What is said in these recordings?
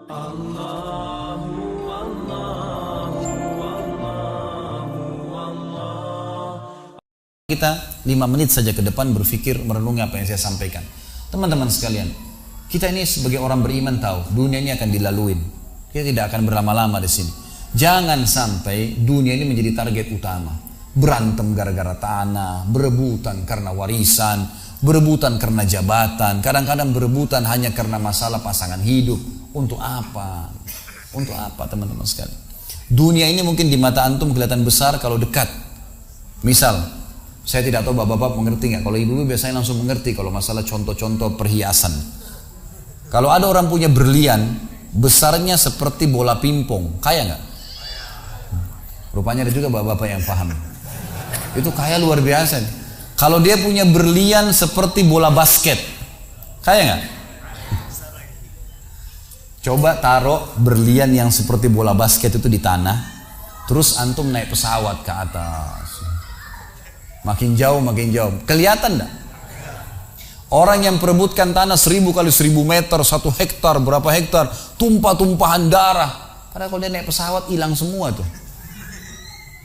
Kita 5 menit saja ke depan berpikir merenungi apa yang saya sampaikan. Teman-teman sekalian, kita ini sebagai orang beriman tahu dunia ini akan dilaluin. Kita tidak akan berlama-lama di sini. Jangan sampai dunia ini menjadi target utama. Berantem gara-gara tanah, berebutan karena warisan, berebutan karena jabatan, kadang-kadang berebutan hanya karena masalah pasangan hidup. Untuk apa? Untuk apa teman-teman sekalian? Dunia ini mungkin di mata antum kelihatan besar kalau dekat. Misal, saya tidak tahu bapak-bapak mengerti nggak? Kalau ibu-ibu biasanya langsung mengerti kalau masalah contoh-contoh perhiasan. Kalau ada orang punya berlian, besarnya seperti bola pingpong, kaya nggak? Rupanya ada juga bapak-bapak yang paham. Itu kaya luar biasa. Kalau dia punya berlian seperti bola basket, kaya nggak? Coba taruh berlian yang seperti bola basket itu di tanah, terus antum naik pesawat ke atas. Makin jauh, kelihatan enggak? Orang yang perebutkan tanah 1000 kali 1000 meter, 1 hektar, berapa hektar, tumpah-tumpahan darah. Padahal kalau dia naik pesawat hilang semua tuh.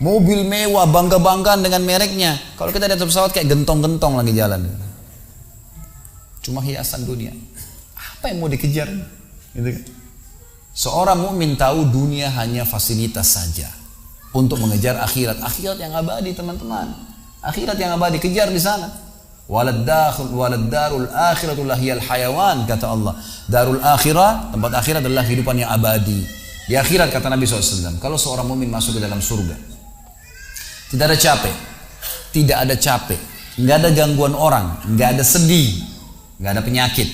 Mobil mewah, bangga-banggaan dengan mereknya. Kalau kita di atas pesawat kayak gentong-gentong lagi jalan. Cuma hiasan dunia. Apa yang mau dikejar? Gitu kan? Seorang mukmin tahu dunia hanya fasilitas saja untuk mengejar akhirat. Akhirat yang abadi teman-teman. Akhirat yang abadi, kejar di sana. Walad darul akhiratul lahiyal hayawan, kata Allah. Darul akhirah, tempat akhirat adalah kehidupan yang abadi. Di akhirat kata Nabi SAW, kalau seorang mukmin masuk ke dalam surga, tidak ada capek, nggak ada gangguan orang, nggak ada sedih, nggak ada penyakit,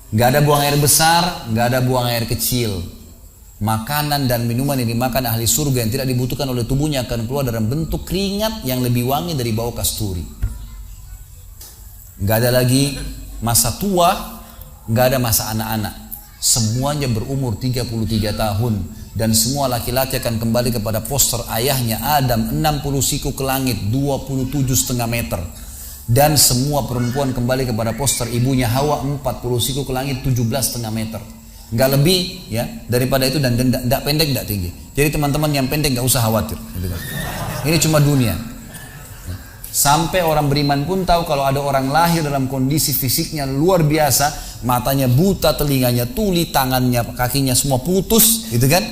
nggak ada buang air besar, nggak ada buang air kecil. Makanan dan minuman yang dimakan ahli surga yang tidak dibutuhkan oleh tubuhnya akan keluar dalam bentuk keringat yang lebih wangi dari bau kasturi. Gak ada lagi masa tua, gak ada masa anak-anak. Semuanya berumur 33 tahun. Dan semua laki-laki akan kembali kepada poster ayahnya Adam 60 siku ke langit 27,5 meter. Dan semua perempuan kembali kepada poster ibunya Hawa 40 siku ke langit 17,5 meter. Nggak lebih ya daripada itu, dan tidak pendek tidak tinggi. Jadi teman-teman yang pendek nggak usah khawatir. Ini cuma dunia. Sampai orang beriman pun tahu kalau ada orang lahir dalam kondisi fisiknya luar biasa, matanya buta, telinganya tuli, tangannya, kakinya semua putus, gitu kan?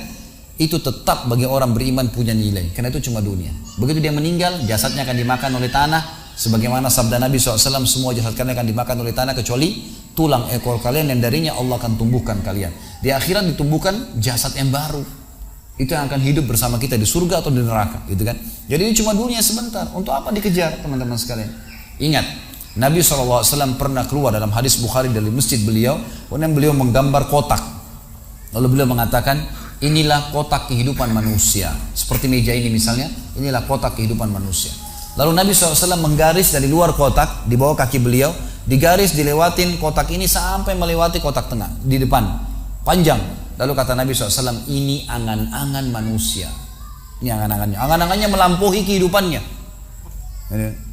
Itu tetap bagi orang beriman punya nilai. Karena itu cuma dunia. Begitu dia meninggal, jasadnya akan dimakan oleh tanah. Sebagaimana sabda Nabi SAW, semua jasad kalian akan dimakan oleh tanah kecuali tulang ekor kalian yang darinya Allah akan tumbuhkan kalian. Di akhirat ditumbuhkan jasad yang baru. Itu yang akan hidup bersama kita di surga atau di neraka, gitu kan? Jadi ini cuma dunia sebentar. Untuk apa dikejar, teman-teman sekalian? Ingat, Nabi SAW pernah keluar dalam hadis Bukhari dari masjid beliau, kemudian beliau menggambar kotak. Lalu beliau mengatakan, inilah kotak kehidupan manusia. Seperti meja ini misalnya, inilah kotak kehidupan manusia. Lalu Nabi SAW menggaris dari luar kotak, di bawah kaki beliau, digaris, dilewatin kotak ini sampai melewati kotak tengah, di depan, panjang. Lalu kata Nabi SAW, ini angan-angan manusia. Ini angan-angannya. Angan-angannya melampaui kehidupannya.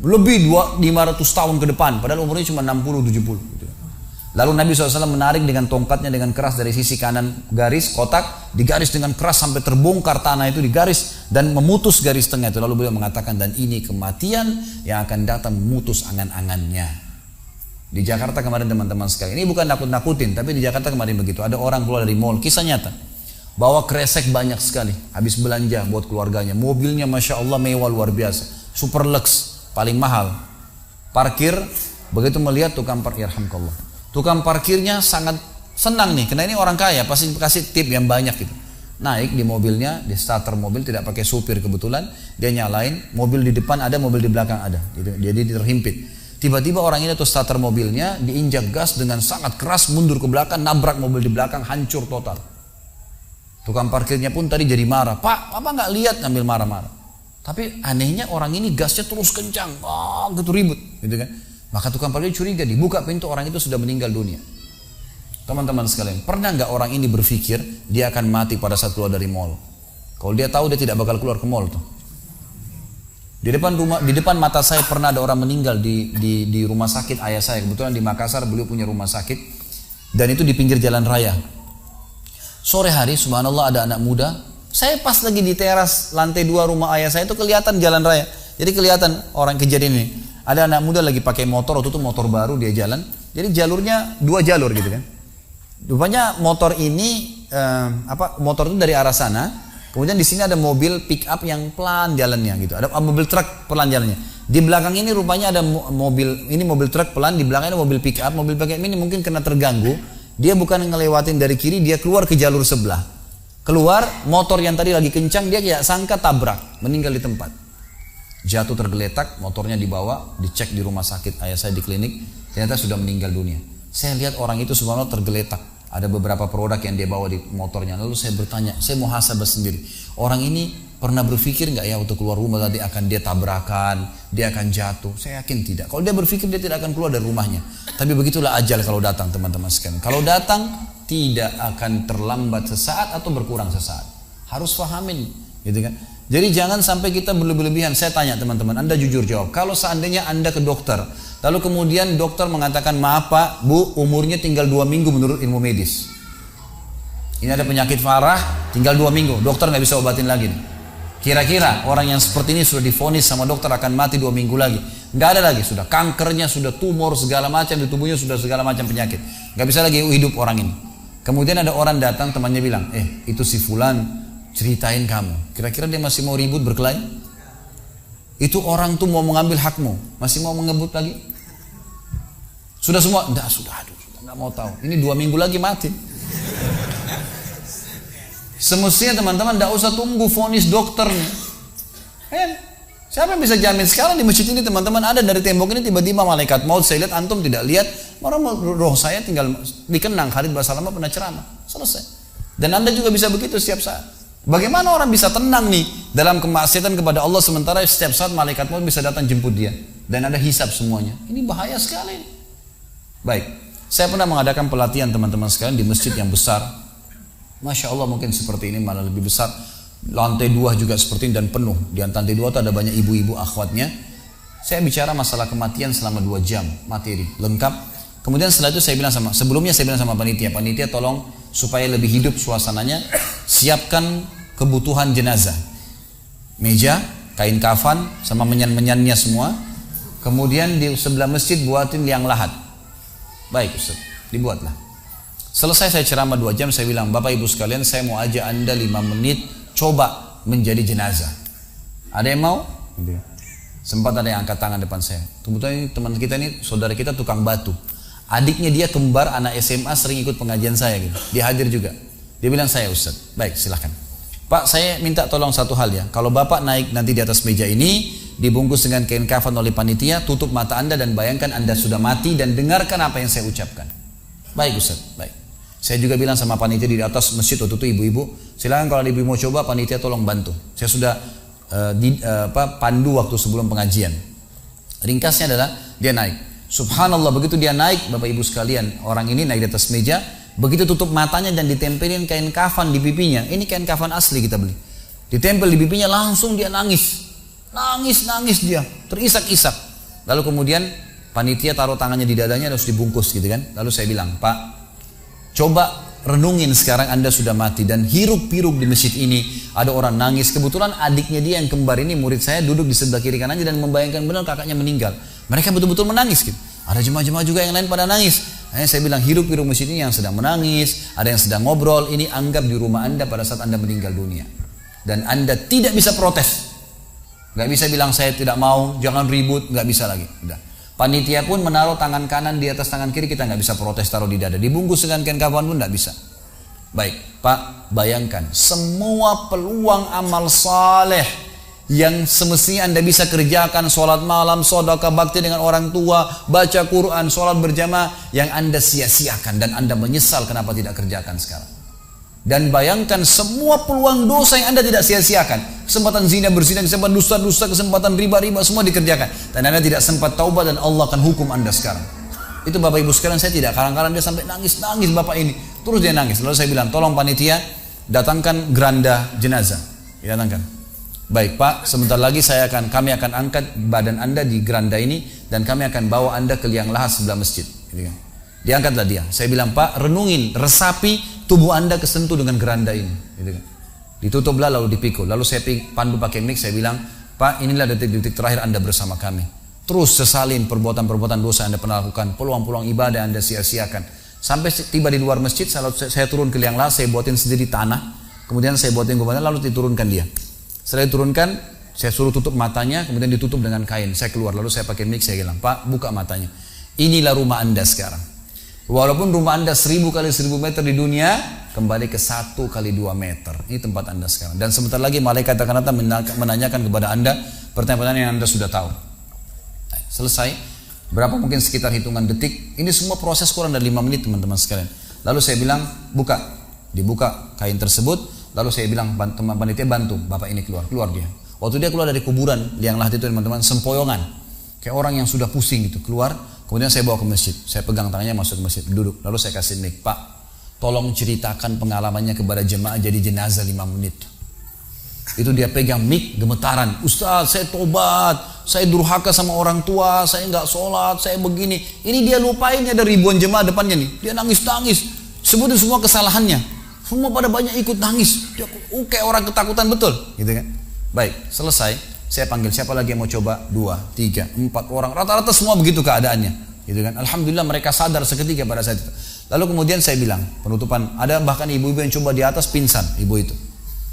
Lebih 500 tahun ke depan, padahal umurnya cuma 60-70. Lalu Nabi SAW menarik dengan tongkatnya dengan keras dari sisi kanan garis kotak, digaris dengan keras sampai terbongkar tanah itu, digaris dan memutus garis tengah itu. Lalu beliau mengatakan, dan ini kematian yang akan datang memutus angan-angannya. Di Jakarta kemarin teman-teman sekalian, ini bukan nakut-nakutin, tapi di Jakarta kemarin begitu. Ada orang keluar dari mall, kisah nyata, bawa kresek banyak sekali, habis belanja buat keluarganya. Mobilnya Masya Allah mewah luar biasa, super lux, paling mahal. Parkir, begitu melihat tukang parkir, yarhamkallah, tukang parkirnya sangat senang nih, karena ini orang kaya, pasti kasih tip yang banyak gitu. Naik di mobilnya, di starter mobil, tidak pakai supir kebetulan, dia nyalain, mobil di depan ada, mobil di belakang ada, jadi terhimpit. Tiba-tiba orang ini atau starter mobilnya diinjak gas dengan sangat keras, mundur ke belakang, nabrak mobil di belakang, hancur total. Tukang parkirnya pun tadi jadi marah, Pak, apa nggak lihat, ngambil marah-marah. Tapi anehnya orang ini gasnya terus kencang, gitu ribut, gitu kan? Maka tukang parkir curiga, dibuka pintu, orang itu sudah meninggal dunia. Teman-teman sekalian, pernah nggak orang ini berpikir dia akan mati pada saat keluar dari mall? Kalau dia tahu dia tidak bakal keluar ke mall tuh. Di depan mata saya pernah ada orang meninggal di rumah sakit ayah saya. Kebetulan di Makassar beliau punya rumah sakit, dan itu di pinggir jalan raya. Sore hari subhanallah ada anak muda. Saya pas lagi di teras lantai 2 rumah ayah saya itu kelihatan jalan raya. Jadi kelihatan orang kejadian ini. Ada anak muda lagi pakai motor, waktu itu motor baru dia jalan. Jadi jalurnya 2 jalur gitu kan. Rupanya motor ini motor itu dari arah sana. Kemudian di sini ada mobil pick up yang pelan jalannya gitu. Ada mobil truk pelan jalannya. Di belakang ini rupanya ada mobil truk pelan, di belakangnya ada mobil pick up. Mobil pick up ini mungkin kena terganggu. Dia bukan ngelewatin dari kiri, dia keluar ke jalur sebelah. Keluar, motor yang tadi lagi kencang, dia kayak sangka tabrak, meninggal di tempat. Jatuh tergeletak, motornya dibawa, dicek di rumah sakit ayah saya di klinik, ternyata sudah meninggal dunia. Saya lihat orang itu subhanallah tergeletak. Ada beberapa produk yang dia bawa di motornya. Lalu saya bertanya, saya muhasabah sendiri. Orang ini pernah berpikir nggak ya waktu keluar rumah tadi akan dia tabrakan, dia akan jatuh? Saya yakin tidak. Kalau dia berpikir dia tidak akan keluar dari rumahnya. Tapi begitulah ajal kalau datang teman-teman sekalian. Kalau datang tidak akan terlambat sesaat atau berkurang sesaat. Harus fahamin, gitu kan? Jadi jangan sampai kita berlebihan. Saya tanya teman-teman, Anda jujur jawab. Kalau seandainya Anda ke dokter, lalu kemudian dokter mengatakan, maaf Pak, Bu, umurnya tinggal 2 minggu menurut ilmu medis. Ini ada penyakit parah, tinggal 2 minggu. Dokter nggak bisa obatin lagi nih. Kira-kira orang yang seperti ini sudah divonis sama dokter akan mati 2 minggu lagi. Nggak ada lagi, sudah kankernya, sudah tumor segala macam di tubuhnya, sudah segala macam penyakit. Nggak bisa lagi hidup orang ini. Kemudian ada orang datang, temannya bilang, itu si fulan ceritain kamu. Kira-kira dia masih mau ribut berkelahi? Itu orang tuh mau mengambil hakmu, masih mau mengebut lagi? Sudah semua? Enggak, sudah nggak mau tahu. Ini 2 minggu lagi mati. Semestinya teman-teman tidak usah tunggu vonis dokter nih. Siapa yang bisa jamin sekarang di masjid ini teman-teman ada dari tembok ini tiba-tiba malaikat maut, saya lihat antum tidak lihat, orang roh saya tinggal dikenang. Khalid Basalamah pernah ceramah, selesai. Dan Anda juga bisa begitu setiap saat. Bagaimana orang bisa tenang nih dalam kemaksiatan kepada Allah sementara setiap saat malaikat maut bisa datang jemput dia dan ada hisab semuanya. Ini bahaya sekali. Baik, saya pernah mengadakan pelatihan teman-teman sekalian di masjid yang besar. Masya Allah mungkin seperti ini malah lebih besar. Lantai 2 juga seperti ini dan penuh. Di lantai 2 itu ada banyak ibu-ibu akhwatnya. Saya bicara masalah kematian selama 2 jam materi lengkap. Kemudian setelah itu sebelumnya saya bilang sama panitia tolong supaya lebih hidup suasananya, siapkan kebutuhan jenazah, meja, kain kafan, sama menyan-menyannya semua. Kemudian di sebelah masjid buatin liang lahat. Baik Ustaz, dibuatlah. Selesai saya ceramah 2 jam, saya bilang, Bapak Ibu sekalian, saya mau ajak Anda 5 menit coba menjadi jenazah. Ada yang mau? Sempat ada yang angkat tangan depan saya. Kebetulan ini teman kita ini, saudara kita tukang batu. Adiknya dia kembar anak SMA sering ikut pengajian saya gitu. Dia hadir juga. Dia bilang, saya Ustaz. Baik, silahkan. Pak, saya minta tolong satu hal ya. Kalau Bapak naik nanti di atas meja ini, dibungkus dengan kain kafan oleh panitia, tutup mata Anda dan bayangkan Anda sudah mati dan dengarkan apa yang saya ucapkan. Baik Ustaz, baik. Saya juga bilang sama panitia di atas masjid waktu itu, ibu-ibu, silakan kalau ibu mau coba, panitia tolong bantu. Saya sudah pandu waktu sebelum pengajian. Ringkasnya adalah dia naik. Subhanallah, begitu dia naik, Bapak Ibu sekalian, orang ini naik di atas meja, begitu tutup matanya dan ditempelin kain kafan di pipinya. Ini kain kafan asli kita beli. Ditempel di pipinya, langsung dia nangis. Nangis dia, terisak-isak. Lalu kemudian panitia taruh tangannya di dadanya, harus dibungkus gitu kan. Lalu saya bilang, Pak, coba renungin sekarang Anda sudah mati dan hiruk-pikuk di masjid ini ada orang nangis. Kebetulan adiknya dia yang kembar ini murid saya duduk di sebelah kiri kanannya dan membayangkan benar kakaknya meninggal. Mereka betul-betul menangis gitu. Ada jemaah-jemaah juga yang lain pada nangis. Saya bilang hiruk-pikuk masjid ini yang sedang menangis, ada yang sedang ngobrol, ini anggap di rumah Anda pada saat Anda meninggal dunia. Dan Anda tidak bisa protes. Gak bisa bilang saya tidak mau, jangan ribut, gak bisa lagi. Udah. Panitia pun menaruh tangan kanan di atas tangan kiri, kita nggak bisa protes taruh di dada. Dibungkus dengan kain kafan pun nggak bisa. Baik, Pak, bayangkan semua peluang amal saleh yang semestinya Anda bisa kerjakan, sholat malam, sedekah bakti dengan orang tua, baca Quran, sholat berjamaah, yang Anda sia-siakan dan Anda menyesal kenapa tidak kerjakan sekarang. Dan bayangkan semua peluang dosa yang Anda tidak sia-siakan. Kesempatan zina, berzina, kesempatan dusta-dusta, kesempatan riba-riba, semua dikerjakan. Dan Anda tidak sempat taubat dan Allah akan hukum Anda sekarang. Itu Bapak Ibu sekalian, saya tidak karang-karang dia sampai nangis-nangis Bapak ini. Terus dia nangis. Lalu saya bilang, tolong panitia datangkan geranda jenazah. Datangkan. Baik Pak, sebentar lagi kami akan angkat badan Anda di geranda ini dan kami akan bawa Anda ke liang lahat sebelah masjid. Diangkatlah dia. Saya bilang, Pak, renungin, resapi tubuh Anda kesentuh dengan geranda ini. Gitu kan. Ditutuplah lalu dipikul. Lalu saya pandu pakai mic, saya bilang, Pak, inilah detik-detik terakhir Anda bersama kami. Terus sesalin perbuatan-perbuatan dosa Anda pernah lakukan, peluang-peluang ibadah Anda sia-siakan. Sampai tiba di luar masjid, saya turun ke liang lahat, saya buatin sendiri tanah, kemudian saya buatin gubernur, lalu diturunkan dia. Setelah diturunkan, saya suruh tutup matanya, kemudian ditutup dengan kain. Saya keluar, lalu saya pakai mic, saya bilang, Pak, buka matanya. Inilah rumah Anda sekarang. Walaupun rumah Anda 1000 kali 1000 meter di dunia, kembali ke 1 kali 2 meter. Ini tempat Anda sekarang. Dan sebentar lagi malaikat akan datang menanyakan kepada Anda pertanyaan-pertanyaan yang Anda sudah tahu. Selesai. Berapa mungkin sekitar hitungan detik. Ini semua proses kurang dari 5 menit teman-teman sekalian. Lalu saya bilang, buka. Dibuka kain tersebut. Lalu saya bilang, teman panitia bantu. Bapak ini keluar. Keluar dia. Waktu dia keluar dari kuburan, liang lahat itu teman-teman, sempoyongan. Kayak orang yang sudah pusing gitu. Keluar. Kemudian saya bawa ke masjid. Saya pegang tangannya masuk ke masjid. Duduk. Lalu saya kasih mic. Pak, tolong ceritakan pengalamannya kepada jemaah jadi jenazah 5 menit. Itu dia pegang mic, gemetaran. Ustaz, saya tobat. Saya durhaka sama orang tua. Saya nggak sholat. Saya begini. Ini dia lupain, ada ribuan jemaah depannya nih. Dia nangis-nangis. Sebutin semua kesalahannya. Semua pada banyak ikut nangis. Dia kayak orang ketakutan betul. Gitu kan. Baik, selesai. Saya panggil siapa lagi yang mau coba? 2, 3, 4 orang. Rata-rata semua begitu keadaannya. Gitu kan. Alhamdulillah mereka sadar seketika pada saat itu. Lalu kemudian saya bilang, penutupan, ada bahkan ibu-ibu yang coba di atas pingsan, ibu itu.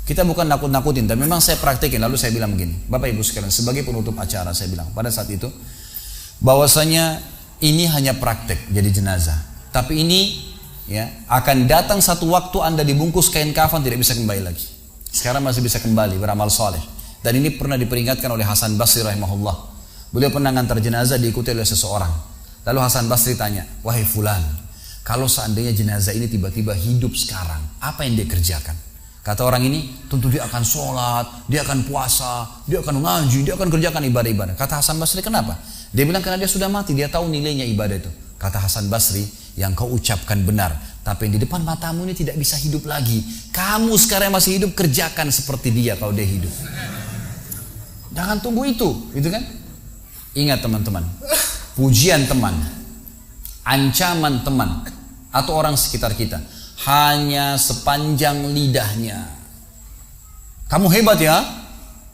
Kita bukan nakut-nakutin, tapi memang saya praktekin. Lalu saya bilang begini, Bapak Ibu sekalian, sebagai penutup acara saya bilang pada saat itu, bahwasanya ini hanya praktek jadi jenazah. Tapi ini ya akan datang satu waktu Anda dibungkus kain kafan tidak bisa kembali lagi. Sekarang masih bisa kembali beramal soleh. Dan ini pernah diperingatkan oleh Hasan Basri rahimahullah. Beliau pernah ngantar jenazah diikuti oleh seseorang. Lalu Hasan Basri tanya, wahai fulan, kalau seandainya jenazah ini tiba-tiba hidup sekarang, apa yang dia kerjakan? Kata orang ini, tentu dia akan sholat, dia akan puasa, dia akan ngaji, dia akan kerjakan ibadah-ibadah. Kata Hasan Basri, kenapa? Dia bilang karena dia sudah mati, dia tahu nilainya ibadah itu. Kata Hasan Basri, yang kau ucapkan benar, tapi yang di depan matamu ini tidak bisa hidup lagi. Kamu sekarang masih hidup, kerjakan seperti dia kalau dia hidup. Jangan tunggu itu, gitu kan? Ingat teman-teman, pujian teman, ancaman teman, atau orang sekitar kita, hanya sepanjang lidahnya. Kamu hebat ya,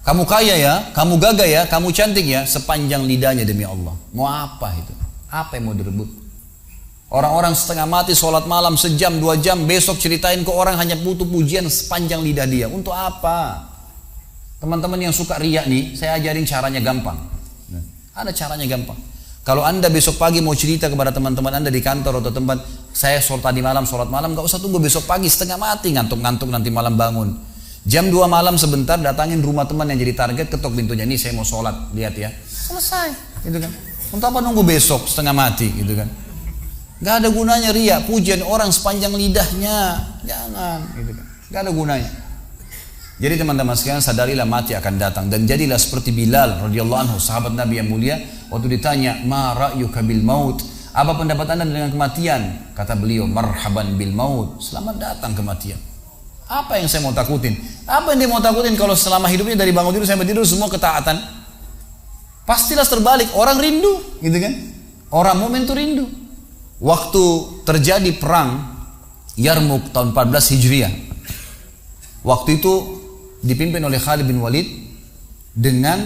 kamu kaya ya, kamu gagah ya, kamu cantik ya, sepanjang lidahnya demi Allah. Mau apa itu? Apa yang mau direbut? Orang-orang setengah mati sholat malam sejam 2 jam, besok ceritain ke orang hanya butuh pujian sepanjang lidah dia. Untuk apa? Teman-teman yang suka riak nih, saya ajarin caranya gampang. Ada caranya gampang. Kalau Anda besok pagi mau cerita kepada teman-teman Anda di kantor atau tempat, saya sholat malam, gak usah tunggu besok pagi setengah mati, ngantuk-ngantuk nanti malam bangun. Jam 2 malam sebentar datangin rumah teman yang jadi target, ketok pintunya, nih saya mau sholat, lihat ya. Selesai, gitu kan. Untuk apa nunggu besok setengah mati, gitu kan. Gak ada gunanya riak, pujian orang sepanjang lidahnya, jangan, gitu kan. Gak ada gunanya. Jadi teman-teman sekalian sadarilah mati akan datang dan jadilah seperti Bilal radhiyallahu anhu, sahabat Nabi yang mulia, waktu ditanya, "Ma ra'yuka bil maut?" Apa pendapat Anda dengan kematian? Kata beliau, "Marhaban bil maut." Selamat datang kematian. Apa yang saya mau takutin? Apa yang dia mau takutin kalau selama hidupnya dari bangun tidur sampai tidur semua ketaatan? Pastilah terbalik, orang rindu, gitu kan? Orang mukmin itu rindu. Waktu terjadi perang Yarmuk tahun 14 Hijriah. Waktu itu dipimpin oleh Khalid bin Walid dengan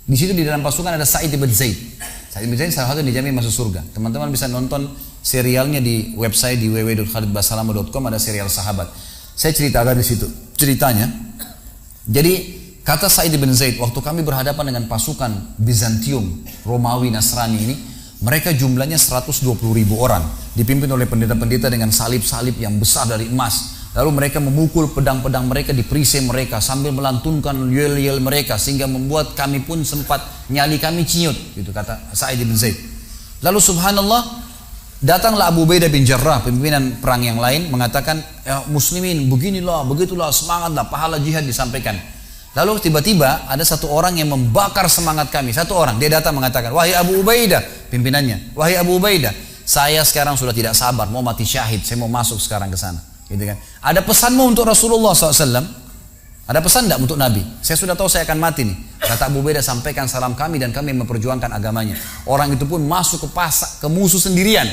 di situ di dalam pasukan ada Sa'id bin Zaid. Sa'id bin Zaid salah satu yang dijamin masuk surga. Teman-teman bisa nonton serialnya di website di www.khalidbasalamah.com, ada serial sahabat. Saya ceritakan di situ ceritanya. Jadi kata Sa'id bin Zaid, waktu kami berhadapan dengan pasukan Bizantium, Romawi, Nasrani ini, mereka jumlahnya 120.000 orang, dipimpin oleh pendeta-pendeta dengan salib-salib yang besar dari emas. Lalu mereka memukul pedang-pedang mereka di perisai mereka sambil melantunkan yel-yel mereka sehingga membuat kami pun sempat nyali kami ciut, gitu kata Sa'id bin Zaid. Lalu subhanallah datanglah Abu Ubaidah bin Jarrah, pimpinan perang yang lain, mengatakan, ya muslimin beginilah, begitulah, semangatlah, pahala jihad disampaikan. Lalu tiba-tiba ada satu orang yang membakar semangat kami. Satu orang, dia datang mengatakan, wahai Abu Ubaidah, pimpinannya, wahai Abu Ubaidah, saya sekarang sudah tidak sabar, mau mati syahid, saya mau masuk sekarang ke sana. Gitu kan. Ada pesanmu untuk Rasulullah SAW? Ada pesan tidak untuk Nabi? Saya sudah tahu saya akan mati nih. Kata Abu Ubaidah, sampaikan salam kami dan kami memperjuangkan agamanya. Orang itu pun masuk ke pasar, ke musuh sendirian.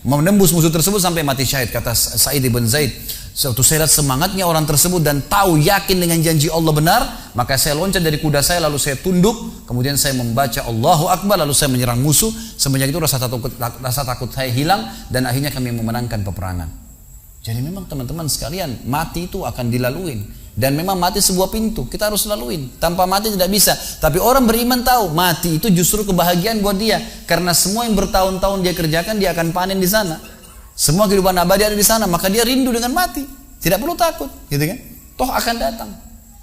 menembus musuh tersebut sampai mati syahid. Kata Sa'id ibn Zaid, suatu saya lihat semangatnya orang tersebut dan tahu yakin dengan janji Allah benar, maka saya loncat dari kuda saya lalu saya tunduk, kemudian saya membaca Allahu Akbar lalu saya menyerang musuh. Semenjak itu rasa takut saya hilang dan akhirnya kami memenangkan peperangan. Jadi memang teman-teman sekalian, mati itu akan dilaluin. Dan memang mati sebuah pintu, kita harus laluin. Tanpa mati tidak bisa. Tapi orang beriman tahu, mati itu justru kebahagiaan buat dia. Karena semua yang bertahun-tahun dia kerjakan, dia akan panen di sana. Semua kehidupan abadi ada di sana, maka dia rindu dengan mati. Tidak perlu takut, gitu kan? Toh akan datang.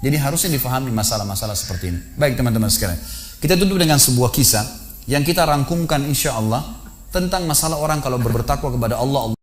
Jadi harusnya difahami masalah-masalah seperti ini. Baik teman-teman sekalian, kita tutup dengan sebuah kisah yang kita rangkumkan insya Allah tentang masalah orang kalau bertakwa kepada Allah.